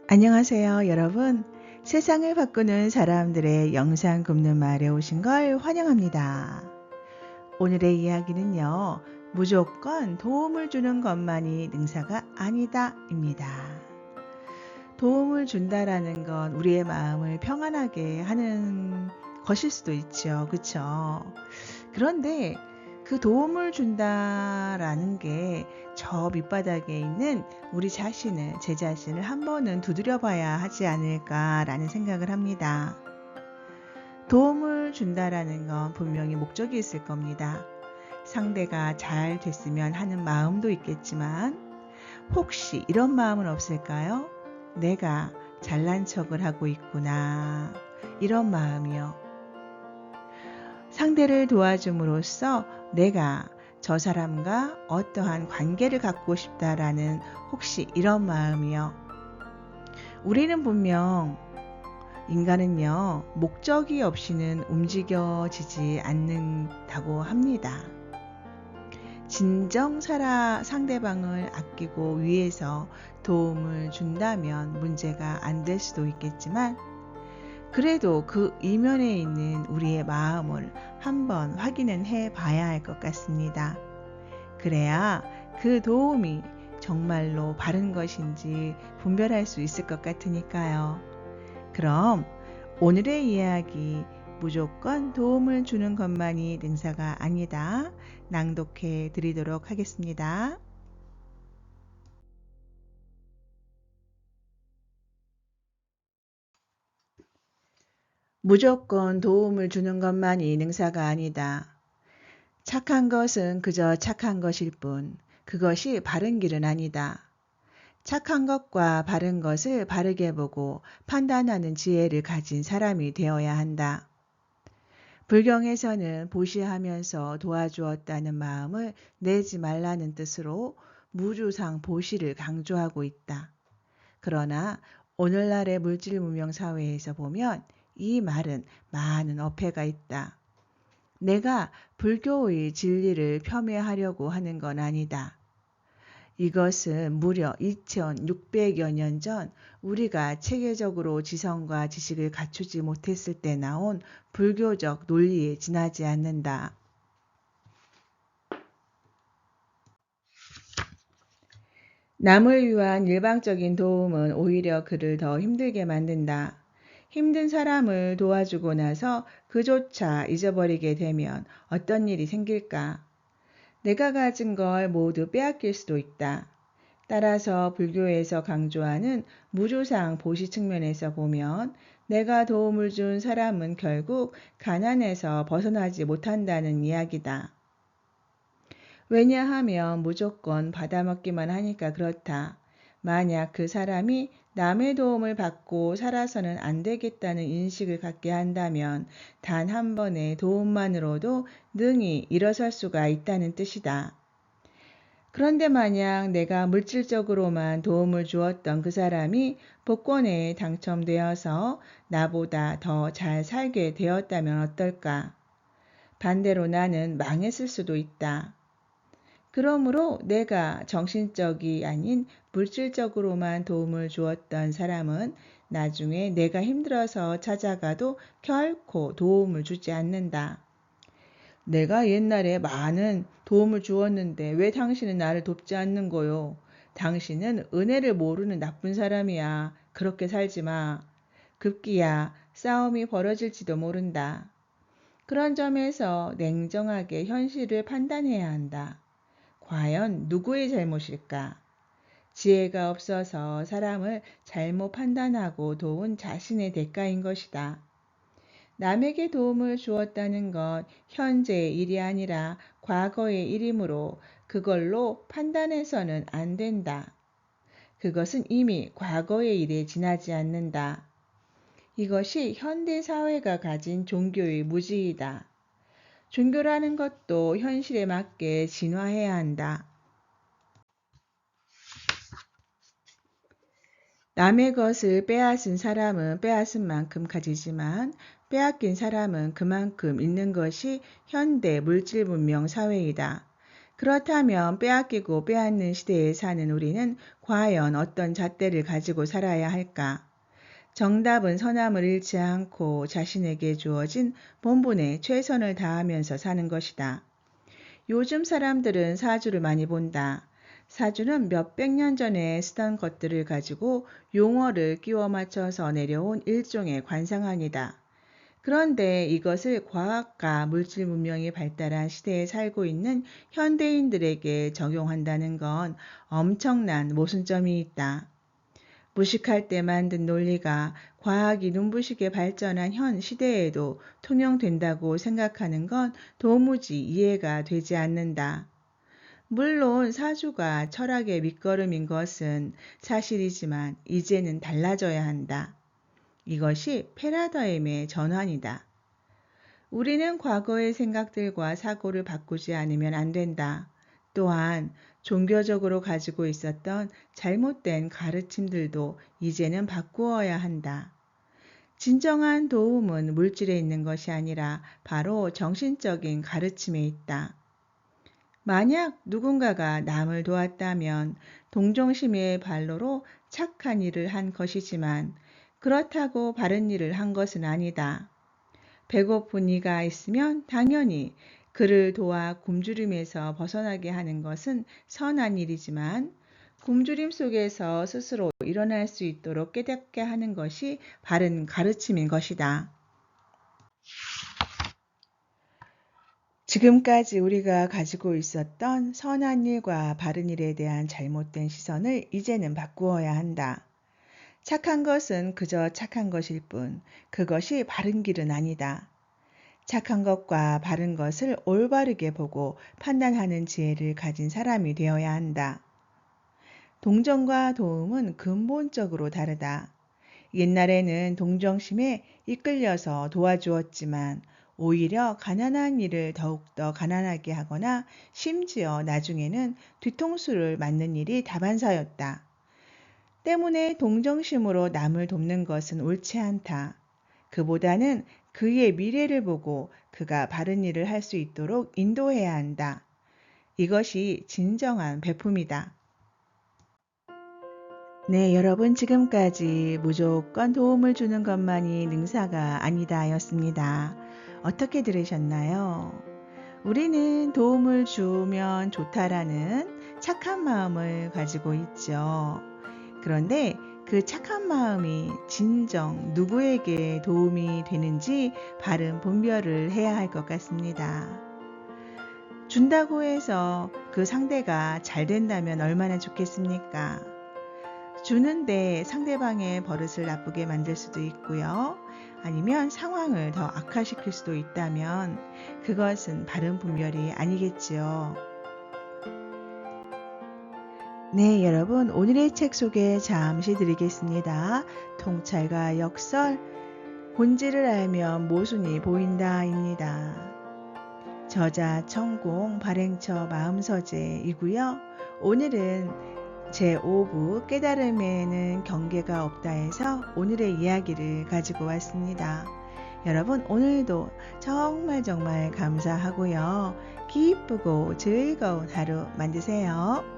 안녕하세요, 여러분. 세상을 바꾸는 사람들의 영상 굽는 말에 오신 걸 환영합니다. 오늘의 이야기는요, 무조건 도움을 주는 것만이 능사가 아니다입니다. 도움을 준다라는 건 우리의 마음을 평안하게 하는 것일 수도 있죠. 그쵸? 그런데 그 도움을 준다라는 게 저 밑바닥에 있는 우리 자신을, 제 자신을 한 번은 두드려 봐야 하지 않을까라는 생각을 합니다. 도움을 준다라는 건 분명히 목적이 있을 겁니다. 상대가 잘 됐으면 하는 마음도 있겠지만 혹시 이런 마음은 없을까요? 내가 잘난 척을 하고 있구나. 이런 마음이요. 상대를 도와줌으로써 내가 저 사람과 어떠한 관계를 갖고 싶다라는 혹시 이런 마음이요. 우리는 분명 인간은요, 목적이 없이는 움직여지지 않는다고 합니다. 진정 상대방을 아끼고 위해서 도움을 준다면 문제가 안 될 수도 있겠지만 그래도 그 이면에 있는 우리의 마음을 한번 확인은 해 봐야 할 것 같습니다. 그래야 그 도움이 정말로 바른 것인지 분별할 수 있을 것 같으니까요. 그럼 오늘의 이야기 무조건 도움을 주는 것만이 능사가 아니다. 낭독해 드리도록 하겠습니다. 무조건 도움을 주는 것만이 능사가 아니다. 착한 것은 그저 착한 것일 뿐, 그것이 바른 길은 아니다. 착한 것과 바른 것을 바르게 보고 판단하는 지혜를 가진 사람이 되어야 한다. 불경에서는 보시하면서 도와주었다는 마음을 내지 말라는 뜻으로 무주상 보시를 강조하고 있다. 그러나 오늘날의 물질 문명 사회에서 보면 이 말은 많은 어폐가 있다. 내가 불교의 진리를 폄훼하려고 하는 건 아니다. 이것은 무려 2600여 년 전 우리가 체계적으로 지성과 지식을 갖추지 못했을 때 나온 불교적 논리에 지나지 않는다. 남을 위한 일방적인 도움은 오히려 그를 더 힘들게 만든다. 힘든 사람을 도와주고 나서 그조차 잊어버리게 되면 어떤 일이 생길까? 내가 가진 걸 모두 빼앗길 수도 있다. 따라서 불교에서 강조하는 무주상 보시 측면에서 보면 내가 도움을 준 사람은 결국 가난에서 벗어나지 못한다는 이야기다. 왜냐하면 무조건 받아먹기만 하니까 그렇다. 만약 그 사람이 남의 도움을 받고 살아서는 안 되겠다는 인식을 갖게 한다면 단 한 번의 도움만으로도 능히 일어설 수가 있다는 뜻이다. 그런데 만약 내가 물질적으로만 도움을 주었던 그 사람이 복권에 당첨되어서 나보다 더 잘 살게 되었다면 어떨까? 반대로 나는 망했을 수도 있다. 그러므로 내가 정신적이 아닌 물질적으로만 도움을 주었던 사람은 나중에 내가 힘들어서 찾아가도 결코 도움을 주지 않는다. 내가 옛날에 많은 도움을 주었는데 왜 당신은 나를 돕지 않는 거요? 당신은 은혜를 모르는 나쁜 사람이야. 그렇게 살지 마. 급기야 싸움이 벌어질지도 모른다. 그런 점에서 냉정하게 현실을 판단해야 한다. 과연 누구의 잘못일까? 지혜가 없어서 사람을 잘못 판단하고 도운 자신의 대가인 것이다. 남에게 도움을 주었다는 건 현재의 일이 아니라 과거의 일이므로 그걸로 판단해서는 안 된다. 그것은 이미 과거의 일에 지나지 않는다. 이것이 현대 사회가 가진 종교의 무지이다. 종교라는 것도 현실에 맞게 진화해야 한다. 남의 것을 빼앗은 사람은 빼앗은 만큼 가지지만 빼앗긴 사람은 그만큼 잃는 것이 현대 물질 문명 사회이다. 그렇다면 빼앗기고 빼앗는 시대에 사는 우리는 과연 어떤 잣대를 가지고 살아야 할까? 정답은 선함을 잃지 않고 자신에게 주어진 본분에 최선을 다하면서 사는 것이다. 요즘 사람들은 사주를 많이 본다. 사주는 몇백 년 전에 쓰던 것들을 가지고 용어를 끼워 맞춰서 내려온 일종의 관상학이다. 그런데 이것을 과학과 물질 문명이 발달한 시대에 살고 있는 현대인들에게 적용한다는 건 엄청난 모순점이 있다. 무식할 때 만든 논리가 과학이 눈부시게 발전한 현 시대에도 통용된다고 생각하는 건 도무지 이해가 되지 않는다. 물론 사주가 철학의 밑거름인 것은 사실이지만 이제는 달라져야 한다. 이것이 패러다임의 전환이다. 우리는 과거의 생각들과 사고를 바꾸지 않으면 안 된다. 또한 종교적으로 가지고 있었던 잘못된 가르침들도 이제는 바꾸어야 한다. 진정한 도움은 물질에 있는 것이 아니라 바로 정신적인 가르침에 있다. 만약 누군가가 남을 도왔다면 동정심의 발로로 착한 일을 한 것이지만 그렇다고 바른 일을 한 것은 아니다. 배고픈 이가 있으면 당연히 그를 도와 굶주림에서 벗어나게 하는 것은 선한 일이지만 굶주림 속에서 스스로 일어날 수 있도록 깨닫게 하는 것이 바른 가르침인 것이다. 지금까지 우리가 가지고 있었던 선한 일과 바른 일에 대한 잘못된 시선을 이제는 바꾸어야 한다. 착한 것은 그저 착한 것일 뿐 그것이 바른 길은 아니다. 착한 것과 바른 것을 올바르게 보고 판단하는 지혜를 가진 사람이 되어야 한다. 동정과 도움은 근본적으로 다르다. 옛날에는 동정심에 이끌려서 도와주었지만 오히려 가난한 이를 더욱더 가난하게 하거나 심지어 나중에는 뒤통수를 맞는 일이 다반사였다. 때문에 동정심으로 남을 돕는 것은 옳지 않다. 그보다는 그의 미래를 보고 그가 바른 일을 할 수 있도록 인도해야 한다. 이것이 진정한 베품이다. 네, 여러분 지금까지 무조건 도움을 주는 것만이 능사가 아니다 였습니다. 어떻게 들으셨나요? 우리는 도움을 주면 좋다라는 착한 마음을 가지고 있죠. 그런데 그 착한 마음이 진정 누구에게 도움이 되는지 바른 분별을 해야 할 것 같습니다. 준다고 해서 그 상대가 잘 된다면 얼마나 좋겠습니까? 주는데 상대방의 버릇을 나쁘게 만들 수도 있고요. 아니면 상황을 더 악화시킬 수도 있다면 그것은 바른 분별이 아니겠지요. 네, 여러분 오늘의 책 소개 잠시 드리겠습니다. 통찰과 역설, 본질을 알면 모순이 보인다입니다. 저자 천공 발행처 마음서재이고요. 오늘은 제5부 깨달음에는 경계가 없다에서 오늘의 이야기를 가지고 왔습니다. 여러분 오늘도 정말 감사하고요. 기쁘고 즐거운 하루 만드세요.